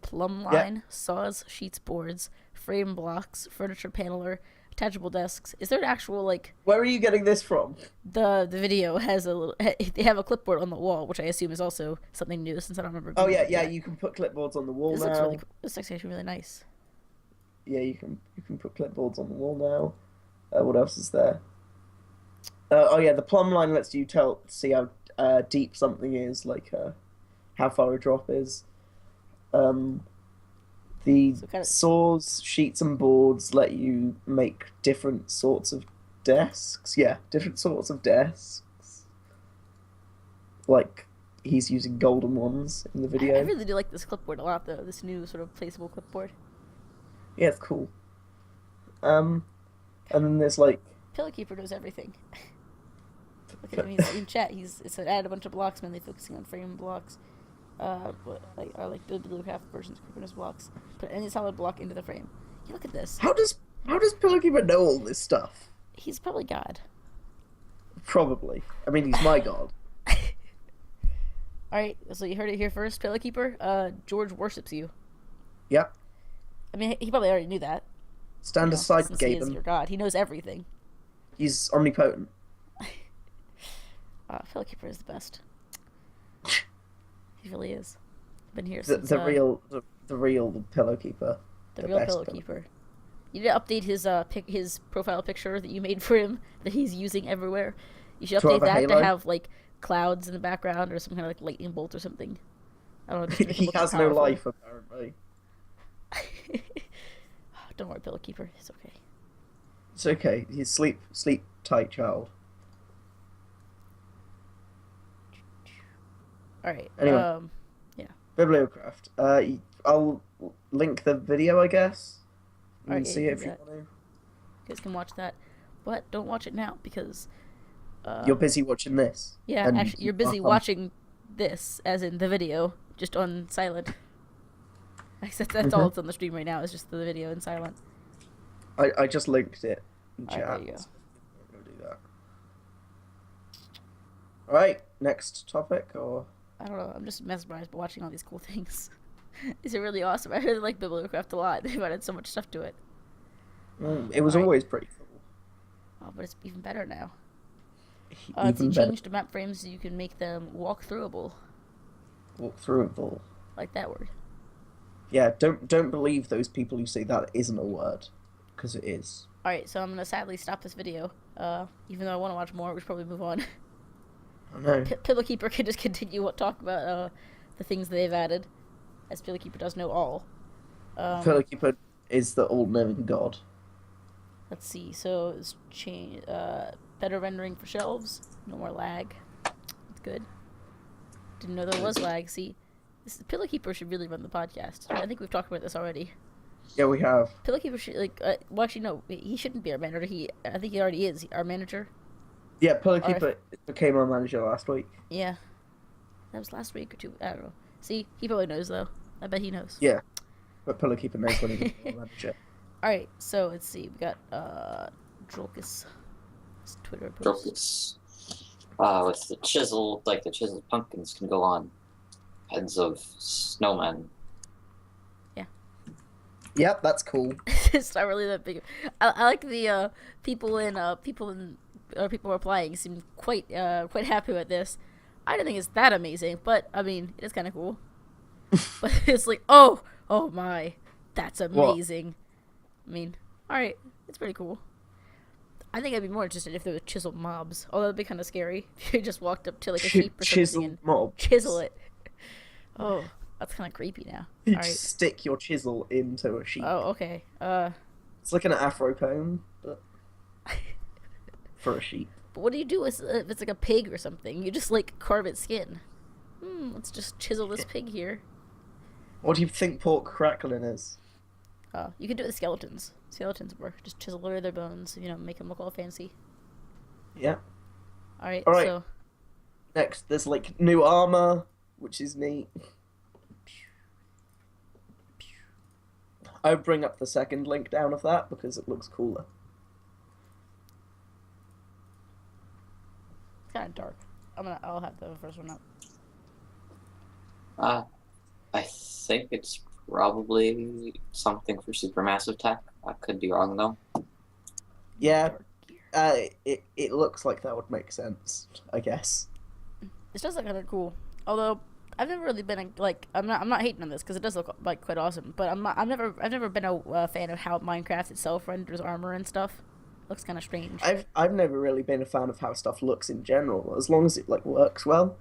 plumb line, saws, sheets, boards, frame blocks, furniture paneler, attachable desks. Is there an actual like? Where are you getting this from? The video has a little. They have a clipboard on the wall, which I assume is also something new since I don't remember. Oh yeah, you can put clipboards on the wall this now. Looks really, this looks actually really nice. Yeah, you can put clipboards on the wall now. What else is there? Oh yeah, the plumb line lets you see how deep something is, like how far a drop is. The saws, sheets, and boards let you make different sorts of desks. Yeah, different sorts of desks. Like he's using golden ones in the video. I really do like this clipboard a lot, though. This new sort of placeable clipboard. Yeah, it's cool. And then there's like Pilikeeper knows everything. Look at him, he's in chat. It said add a bunch of blocks, mainly focusing on frame blocks. Like Bibliocraft versions of Creepers blocks. Put any solid block into the frame. Yeah, look at this. How does Pilikeeper know all this stuff? He's probably God. Probably. I mean, he's my god. Alright, so you heard it here first, Pilikeeper. George worships you. Yep. I mean, he probably already knew that. Stand aside, since he is Gaben. your God. He knows everything. He's omnipotent. Pilikeeper is the best. He really is. Been here The since real Pillowkeeper. The real Pilikeeper. You need to update his profile picture that you made for him that he's using everywhere. You should update that to have like clouds in the background or some kind of like lightning bolt or something. I don't know. Just to make him He look has powerful. no life apparently. Don't worry, Pilikeeper. It's okay. It's okay. He's sleep tight, child. All right. Anyway. Yeah. Bibliocraft. I'll link the video, I guess. You can see it if you want to. You guys can watch that, but don't watch it now because you're busy watching this. Yeah, actually, you're busy watching this, as in the video, just on silent. Except that's all that's on the stream right now. Is just the video in silent. I just linked it in chat. There you go. I'm gonna do that. All right, next topic or. I don't know. I'm just mesmerized by watching all these cool things. Is it really awesome? I really like Bibliocraft a lot. They've added so much stuff to it. It was always pretty cool. Oh, but it's even better now. Even It's better. changed the map frames so you can make them walk-throughable. Walk-throughable. Like that word. Yeah, don't believe those people who say that isn't a word, because it is. Alright, so I'm gonna sadly stop this video. Even though I want to watch more, we should probably move on. I know. Pilikeeper can just continue talk about the things they've added, as Pilikeeper does know all. Pilikeeper is the all-knowing god. Let's see. So it's better rendering for shelves. No more lag. That's good. Didn't know there was lag. See, Pilikeeper should really run the podcast. I think we've talked about this already. Yeah, we have. Pilikeeper should well, actually, no. He shouldn't be our manager. I think he already is our manager. Yeah, Pilikeeper became our manager last week. Yeah, that was last week or two. I don't know. See, he probably knows though. I bet he knows. Yeah, but Pilikeeper knows when he becomes our manager. All right, so let's see. We got Drolkus' Twitter post. Drolkus. With the chiseled pumpkins can go on heads of snowmen. Yeah. Yep, that's cool. It's not really that big. I like the people replying seem quite happy with this. I don't think it's that amazing, but I mean it is kind of cool. But it's like oh my, that's amazing. What? I mean, all right, it's pretty cool. I think I'd be more interested if there were chiseled mobs. Although it'd be kind of scary if you just walked up to like a sheep or something and chisel it. Oh, that's kind of creepy now. You all right. just stick your chisel into a sheep. Oh, okay. It's like an afro comb. But... for a sheep. But what do you do if it's like a pig or something? You just like carve its skin. Let's just chisel this pig here. What do you think pork crackling is? You can do it with skeletons. Skeletons work. Just chisel away their bones, make them look all fancy. Yeah. Alright, All right. so... Next, there's like new armor, which is neat. I'll bring up the second link down of that because it looks cooler. It's kind of dark. I'll have the first one up. I think it's probably something for supermassive tech. I could be wrong though. Yeah, it looks like that would make sense, I guess. This does look kind of cool. Although I've never really been I'm not hating on this because it does look like quite awesome. But I've never been a fan of how Minecraft itself renders armor and stuff. Looks kind of strange. I've never really been a fan of how stuff looks in general, as long as it like works well.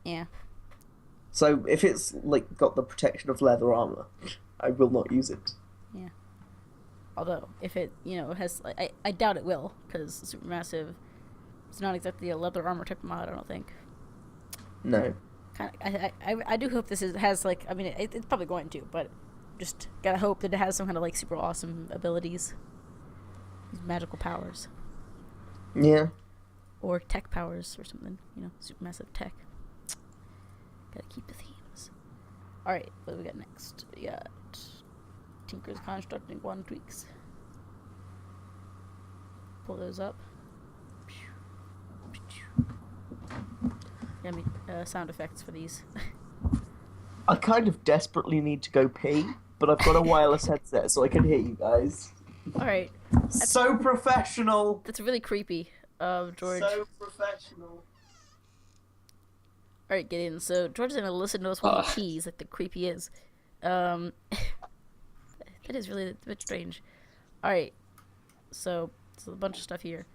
Yeah. So if it's like got the protection of leather armor, I will not use it. Yeah. Although if it has I doubt it will because supermassive. It's not exactly a leather armor type mod. I don't think. No. I do hope this has like it's probably going to, but just gotta hope that it has some kind of like super awesome abilities, these magical powers. Yeah. Or tech powers or something, supermassive tech. Gotta keep the themes. All right, what do we got next? We got Tinker's constructing one tweaks. Pull those up. Sound effects for these. I kind of desperately need to go pee, but I've got a wireless headset so I can hear you guys. Alright. So professional! That's really creepy, George. So professional. Alright, get in. So, George is gonna listen to us while he pees, like the creepy is. That is really a bit strange. Alright. So, there's a bunch of stuff here.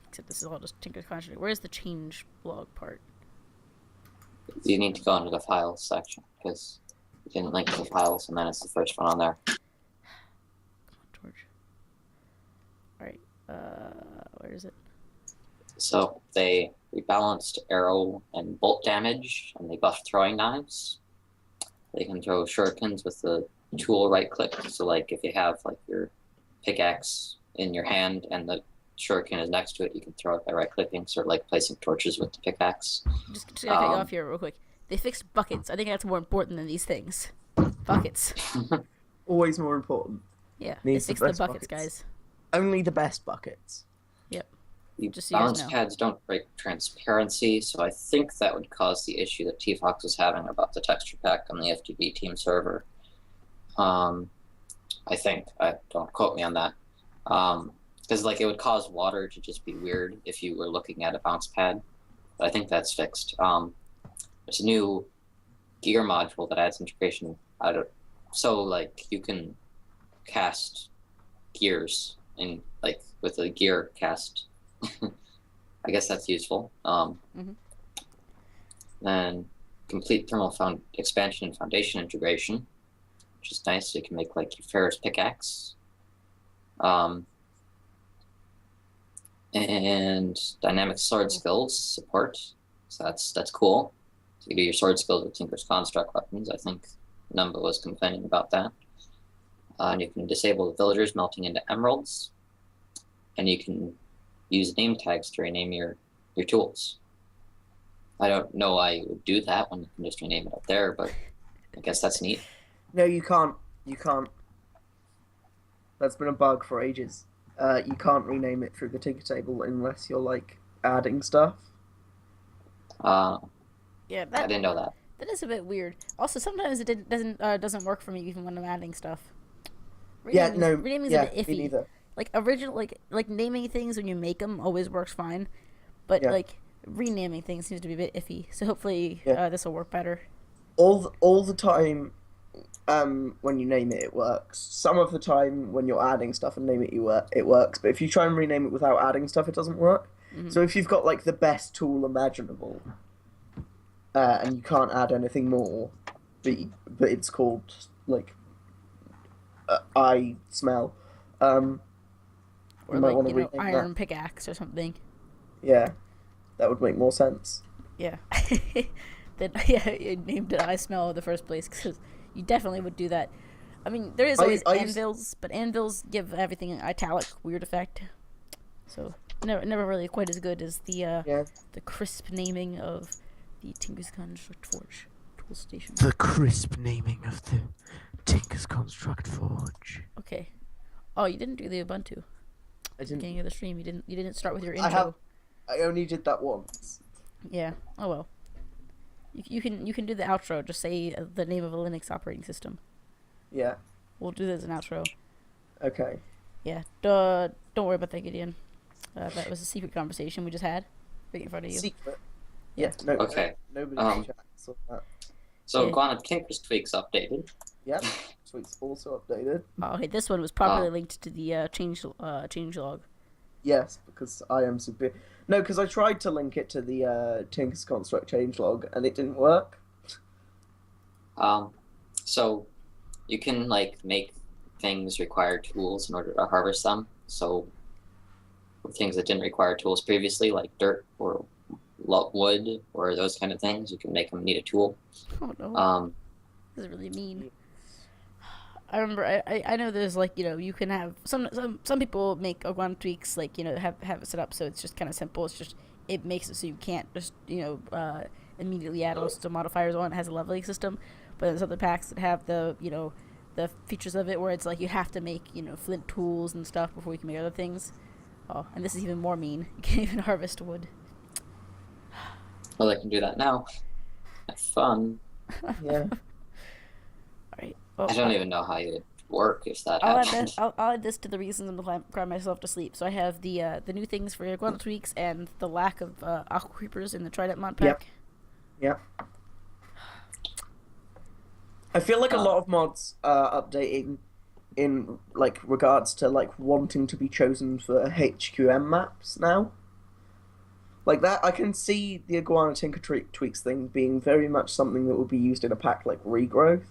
Except this is all just Tinker's Contract. Where's the change blog part? You need to go into the files section because you didn't link to the files, and then it's the first one on there. Come on, George. Alright, where is it? So they rebalanced arrow and bolt damage, and they buffed throwing knives. They can throw shurikens with the tool right click. So like if you have like your pickaxe in your hand and the shuriken is next to it, you can throw it by right clicking, sort of like placing torches with the pickaxe. Just gotta cut you off here real quick. They fixed buckets. I think that's more important than these things. Buckets. Always more important. Yeah, they fixed the buckets, guys. Only the best buckets. Yep. The Just so you balance guys know. pads don't break transparency, so I think that would cause the issue that T-Fox was having about the texture pack on the FTB team server. I think. Don't quote me on that. Because like it would cause water to just be weird if you were looking at a bounce pad. But I think that's fixed. There's a new gear module that adds integration. So like you can cast gears in like with a gear cast. I guess that's useful. Then complete thermal expansion and foundation integration, which is nice. So you can make like your Ferris pickaxe. And dynamic sword skills support, so that's cool. So you do your sword skills with Tinker's Construct weapons. I think Numba was complaining about that. And you can disable the villagers melting into emeralds, and you can use name tags to rename your tools. I don't know why you would do that when you can just rename it up there, but I guess that's neat. No, you can't. You can't. That's been a bug for ages. You can't rename it through the Tinker table unless you're like adding stuff. Yeah, I didn't know that. That is a bit weird. Also, sometimes it doesn't work for me even when I'm adding stuff. Renaming's a bit iffy. Me neither. Like original, like naming things when you make them always works fine, but like renaming things seems to be a bit iffy. So hopefully this will work better. All the time, when you name it, it works. Some of the time, when you're adding stuff and name it, it works. But if you try and rename it without adding stuff, it doesn't work. Mm-hmm. So if you've got like the best tool imaginable, and you can't add anything more, but it's called like I smell. Or Or You might like, want to you know, rename iron that. pickaxe or something. Yeah, that would make more sense. Yeah. Then, yeah, you named it I Smell in the first place, because you definitely would do that. I mean, there is always I used anvils, but anvils give everything an italic weird effect. So, never really quite as good as yeah. the crisp naming of the Tinker's Construct Forge tool station. The crisp naming of the Tinker's Construct Forge. Okay. Oh, you didn't do the Ubuntu. I didn't. Beginning of the stream, you didn't start with your I intro. I only did that once. Yeah. Oh well. You can do the outro. Just say the name of a Linux operating system. Yeah. We'll do this as an outro. Okay. Yeah. Don't worry about that, Gideon. That was a secret conversation we just had, right in front of you. Secret. Yeah. No. Okay. Nobody Um, chats on that. So Yeah. Iguana Tinker's tweaks updated. Yeah. Tweet's also updated. Oh, okay. This one was properly linked to the change log. Yes, because I am severe. No, because I tried to link it to the Tinker's Construct changelog and it didn't work. So you can like make things require tools in order to harvest them. So things that didn't require tools previously, like dirt or wood or those kind of things, you can make them need a tool. Oh no. This is really mean. I remember. I know there's like, you know, you can have some people make Iguana tweaks, like, you know, have it set up so it's just kind of simple. It's just it makes it so you can't just, you know, immediately add all sorts of modifiers on. It has a leveling system, but there's other packs that have the, you know, the features of it where it's like you have to make, you know, flint tools and stuff before you can make other things. Oh, and this is even more mean. You can't even harvest wood. Well, I can do that now. Have fun. Yeah. Alright. Well, I don't even know how you would work if that I'll happened. add this to the reasons I'm gonna cry myself to sleep. So I have the new things for Iguana tweaks and the lack of Aqua Creepers in the Trident mod pack. Yep. I feel like a lot of mods are updating in like regards to like wanting to be chosen for HQM maps now. Like that, I can see the Iguana Tinker Tweaks thing being very much something that will be used in a pack like Regrowth.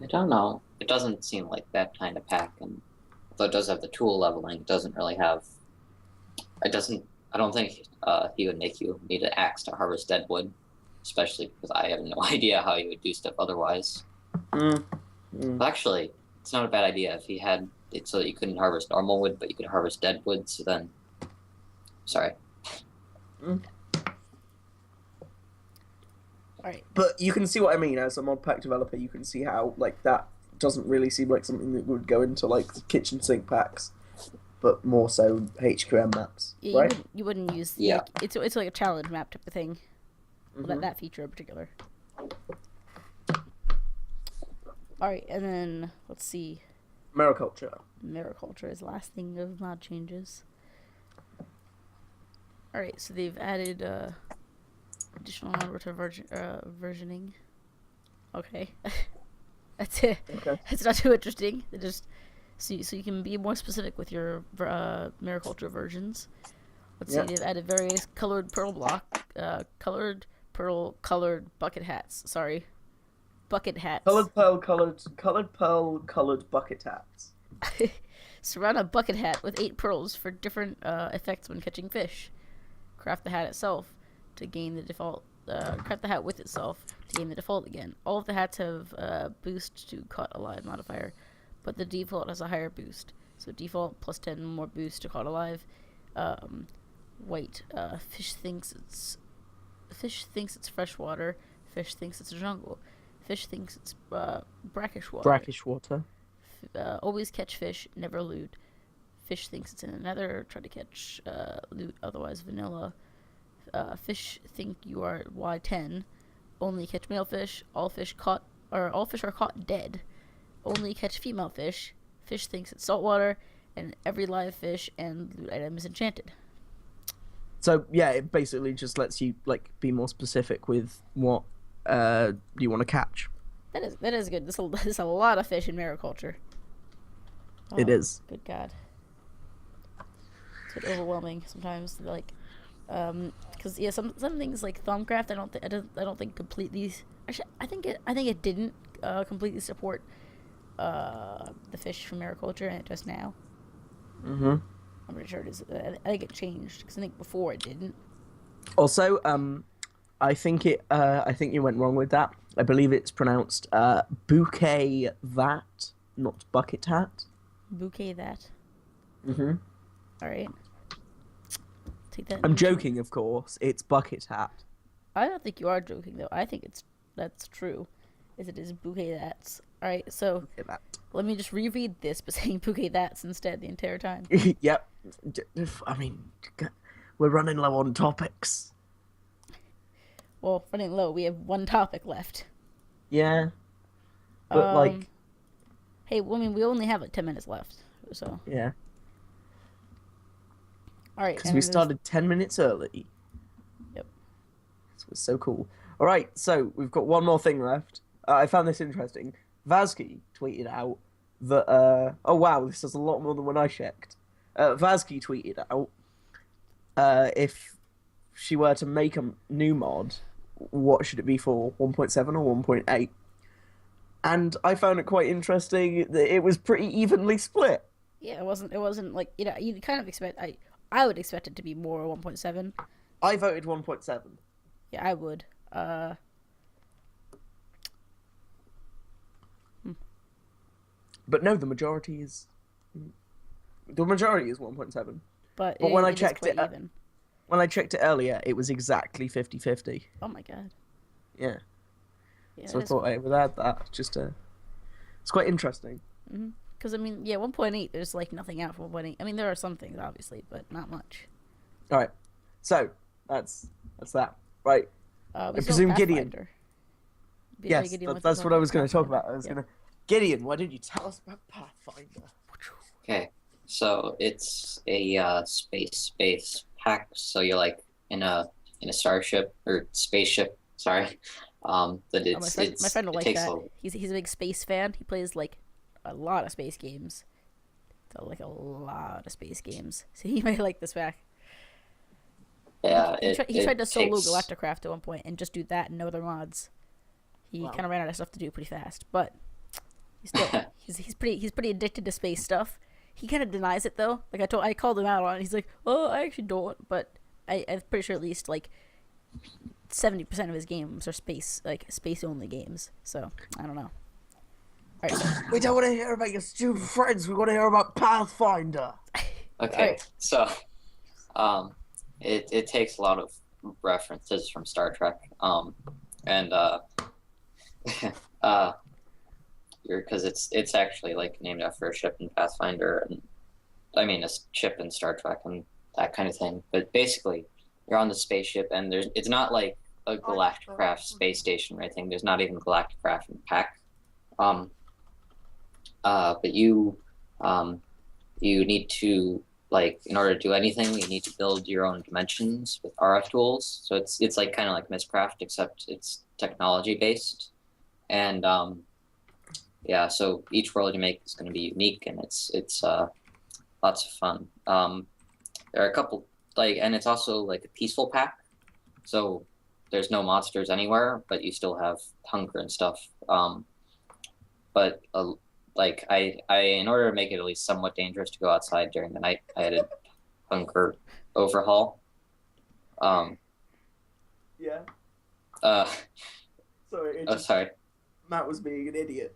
I don't know. It doesn't seem like that kind of pack, and although it does have the tool leveling, it doesn't really have. It doesn't. I don't think he would make you need an axe to harvest dead wood, especially because I have no idea how you would do stuff otherwise. But actually, it's not a bad idea if he had it so that you couldn't harvest normal wood, but you could harvest dead wood. So then, sorry. Alright. But you can see what I mean as a mod pack developer. You can see how like that doesn't really seem like something that would go into like kitchen sink packs, but more so HQM maps, Yeah, right? you wouldn't use. Yeah. Like, it's like a challenge map type of thing. Well, that feature in particular. Alright, and then let's see. Mariculture. Mariculture is the last thing of mod changes. Alright, so they've added additional non-rotor versioning. Okay. That's it. Okay. It's not too interesting. It just so you can be more specific with your mariculture versions. Let's see, they've added various colored pearl colored bucket hats. Sorry. Bucket hats. Colored pearl, colored bucket hats. Surround a bucket hat with 8 pearls for different effects when catching fish. Craft the hat itself to gain the default. Craft the hat with itself to gain the default again. All of the hats have boost to caught alive modifier, but the default has a higher boost. So default plus 10 more boost to caught alive. White. Fish thinks it's freshwater. Fish thinks it's a jungle. Fish thinks it's brackish water. Brackish water. Always catch fish, never loot. Fish thinks it's in the nether. Try to catch loot, otherwise vanilla. Fish think you are Y10. Only catch male fish. All fish are caught dead. Only catch female fish. Fish thinks it's saltwater, and every live fish and loot item is enchanted. So yeah, it basically just lets you like be more specific with what you want to catch. That is good. There's a lot of fish in mariculture. Oh, It is. Good God. It's a bit overwhelming sometimes. Like, because yeah, some things like Thumbcraft, I don't think completely. Actually, I think it didn't completely support the fish from mariculture, and it does now. Mm-hmm. I'm pretty sure it is. I think it changed because I think before it didn't. Also, I think you went wrong with that. I believe it's pronounced bouquet that, not bucket hat. Bouquet that. Mm-hmm. All right. Take that. I'm into- joking, of course. It's bucket hat. I don't think you are joking though. I think that's true. Is it is bouquet that's. All right. So Bouquet that. let me just reread this, but saying bouquet that's instead the entire time. Yep. I mean, we're running low on topics. Well, running low, we have one topic left. Yeah. But like, hey, well, I mean, we only have like 10 minutes left, so yeah, all right. because and we then there's- started 10 minutes early. Yep. This was so cool. All right, so we've got one more thing left. I found this interesting. Vazky tweeted out that. Oh wow, this is a lot more than when I checked. Vazky tweeted out if she were to make a new mod, what should it be for? 1.7 or 1.8? And I found it quite interesting that it was pretty evenly split. Yeah, it wasn't like you kind of expect. I would expect it to be more 1.7. I voted 1.7. Yeah, I would. But no, the majority is 1.7. But When I it is checked quite it, even. When I checked it earlier, it was exactly 50-50. Oh my god. Yeah. Yeah, So I thought I would add that. It's quite interesting. because I mean, yeah, 1.8. There's like nothing out for 1.8. I mean, there are some things obviously, but not much. All right. So that's that. Right. We I still have presume Gideon. Pathfinder. Yes, Gideon wants to that's talk what I was about going to talk Pathfinder. about. I was Yep. going to Gideon. Why didn't you tell us about Pathfinder? Okay, so it's a space pack. So you're like in a starship or spaceship. Sorry, that Oh, it's my friend will it like takes that. a He's a big space fan. He plays like a lot of space games. So like a lot of space games. So he might like this pack. yeah. He tried to solo takes- Galacticraft at one point and just do that and no other mods. He Wow. kind of ran out of stuff to do pretty fast, but he's still he's pretty addicted to space stuff. He kind of denies it though. Like I called him out on it. He's like, "Oh, I actually don't," but I'm pretty sure at least like 70% of his games are space only games. So I don't know. All right, so, We don't want to hear about your stupid friends. We want to hear about Pathfinder. Okay, Alright. so it takes a lot of references from Star Trek, and because it's actually like named after a ship in Pathfinder, and I mean a ship in Star Trek and that kind of thing. But basically, you're on the spaceship, and it's not like a Galacticraft space station or anything. There's not even Galacticraft in the pack. But you need to, like, in order to do anything, you need to build your own dimensions with RF tools. So it's like kind of like Mistcraft, except it's technology based. And yeah, so each world you make is going to be unique, and it's lots of fun. There are a couple and it's also like a peaceful pack. So there's no monsters anywhere, but you still have hunger and stuff. But I in order to make it at least somewhat dangerous to go outside during the night, I had a bunker overhaul. Yeah. Sorry. Sorry. Matt was being an idiot.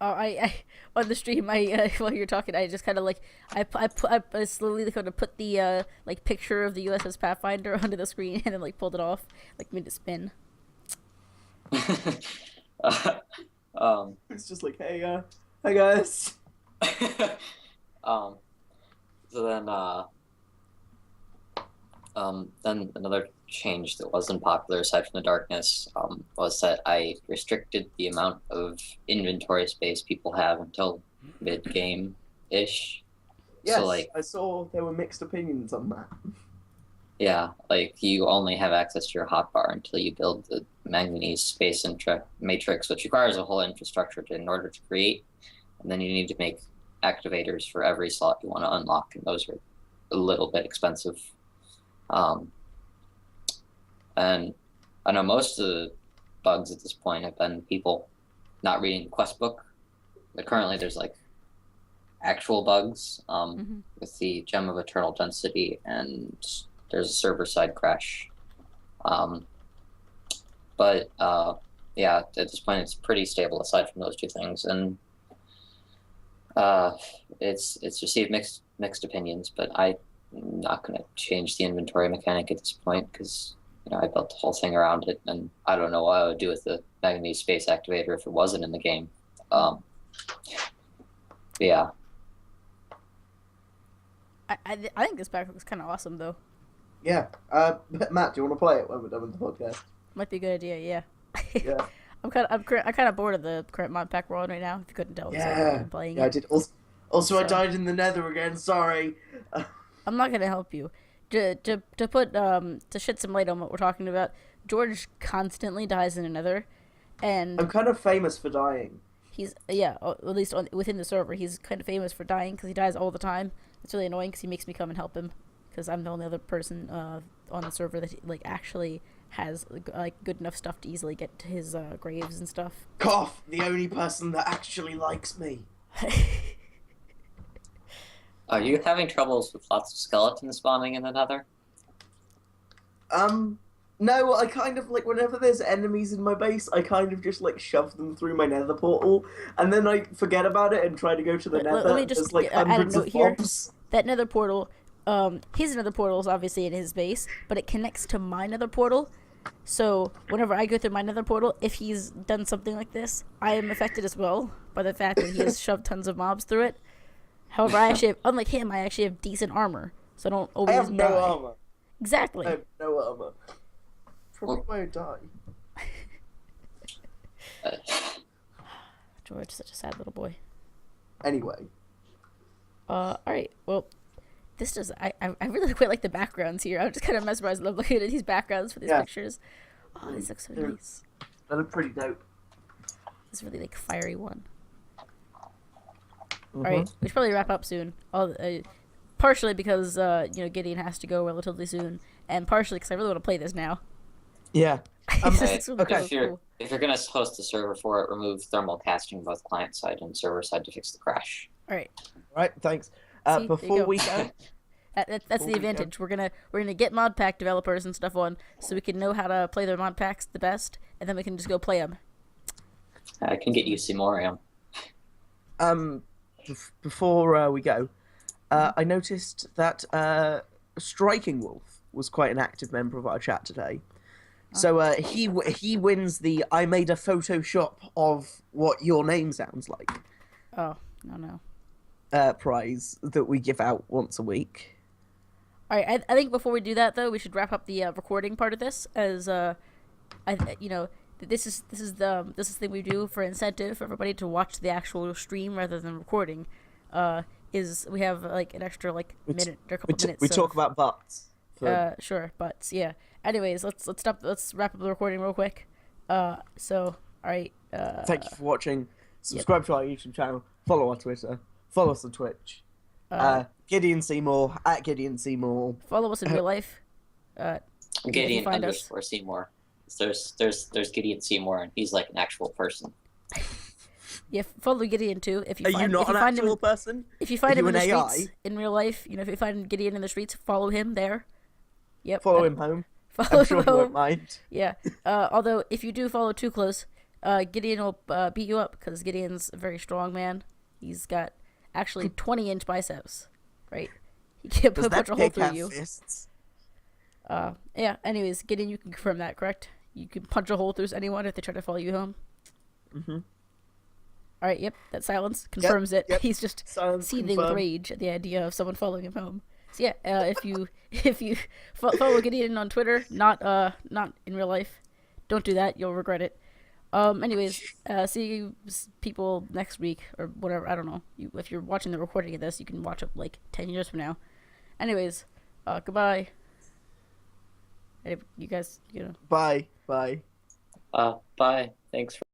oh, I on the stream, while you're talking, I just kind of like I slowly kind of put the like picture of the USS Pathfinder onto the screen and then like pulled it off, like made it spin. It's just like, hey guys. Then another change that wasn't popular aside from the darkness was that I restricted the amount of inventory space people have until mid-game ish. Yes, So like I saw there were mixed opinions on that. yeah, like you only have access to your hotbar until you build the manganese space matrix, which requires a whole infrastructure in order to create, and then you need to make activators for every slot you want to unlock, and those are a little bit expensive. And I know most of the bugs at this point have been people not reading the quest book. But currently there's like actual bugs Mm-hmm. with the Gem of Eternal Density, and there's a server-side crash. But yeah, at this point, it's pretty stable aside from those two things, and it's received mixed opinions. But I'm not going to change the inventory mechanic at this point because I built the whole thing around it, and I don't know what I would do with the manganese space activator if it wasn't in the game. Yeah. I think this backpack looks kind of awesome though. Yeah. Matt, do you want to play it when we're done with the podcast? Might be a good idea. Yeah. Yeah. I'm kind of bored of the current mod pack we're on right now. If you couldn't tell, so Yeah. I'm playing Yeah, I it. did. Also, I So- died in the Nether again. Sorry. I'm not gonna help you. To put to shed some light on what we're talking about. George constantly dies in another, and I'm kind of famous for dying. he's at least within the server, he's kind of famous for dying because he dies all the time. It's really annoying because he makes me come and help him because I'm the only other person on the server that actually has good enough stuff to easily get to his graves and stuff. Cough. The only person that actually likes me. Are you having troubles with lots of skeletons spawning in the Nether? No, I kind of whenever there's enemies in my base, I kind of just shove them through my Nether portal, and then I forget about it and try to go to the Nether. Let me just There's add a hundreds note of here. mobs. That nether portal, his nether portal is obviously in his base, but it connects to my nether portal. So whenever I go through my nether portal, if he's done something like this, I am affected as well by the fact that he has shoved tons of mobs through it. However, unlike him, I actually have decent armor, so I don't I always have no die. armor. Exactly. I have no armor. Probably won't die. George, such a sad little boy. Anyway. Alright, well, this does. I really quite like the backgrounds here. I'm just kind of mesmerized. Love looking at these backgrounds for these Yeah. pictures. Oh, these look so They're- nice. They look pretty dope. This really fiery one. Mhm. Alright, we should probably wrap up soon. Partially because Gideon has to go relatively soon, and partially because I really want to play this now. Yeah. It's really okay. cool. If you're gonna host a server for it, remove thermal casting both client side and server side to fix the crash. Alright, Right. Thanks. See, there you Before go. we go. that's Before the we go. advantage. We're gonna get mod pack developers and stuff on, so we can know how to play their mod packs the best, and then we can just go play them. I can get you Simorium. Before we go, I noticed that Striking Wolf was quite an active member of our chat today. So he wins the I made a Photoshop of what your name sounds like Oh no. prize that we give out once a week. All right, I think before we do that though, we should wrap up the recording part of this, as this is the thing we do for incentive for everybody to watch the actual stream rather than recording. Is we have an extra minute or a couple minutes. We talk about butts. Sure, but yeah. Anyways, let's stop. Let's wrap up the recording real quick. So all right. Thank you for watching. Subscribe to our YouTube channel. Follow our Twitter. Follow us on Twitch. Gideon Seymour at Gideon Seymour. Follow us in real life. Gideon find us. _ Seymour. There's Gideon Seymour, and he's like an actual person. Yeah, follow Gideon too. If you Are find, you not if you an find actual him, person? if you find Are him you in the an AI? streets in real life, if you find Gideon in the streets, follow him there. Yep. Follow him home. Follow I'm sure him he won't home. mind. Yeah. Although if you do follow too close, Gideon will beat you up because Gideon's a very strong man. He's got actually 20-inch biceps. Right. He can Does punch that a hole pig through have you. fists? Yeah. Anyways, Gideon, you can confirm that, correct? You can punch a hole through anyone if they try to follow you home. Mm-hmm. All right. Yep. That silence confirms it. yep. He's just Silence seething with confirmed. rage at the idea of someone following him home. So yeah, if you follow Gideon on Twitter, not in real life, don't do that. You'll regret it. Anyways, see you people next week or whatever. I don't know. If you're watching the recording of this, you can watch it 10 years from now. Anyways, goodbye. Hey, you guys, Bye. Bye. Bye. Thanks for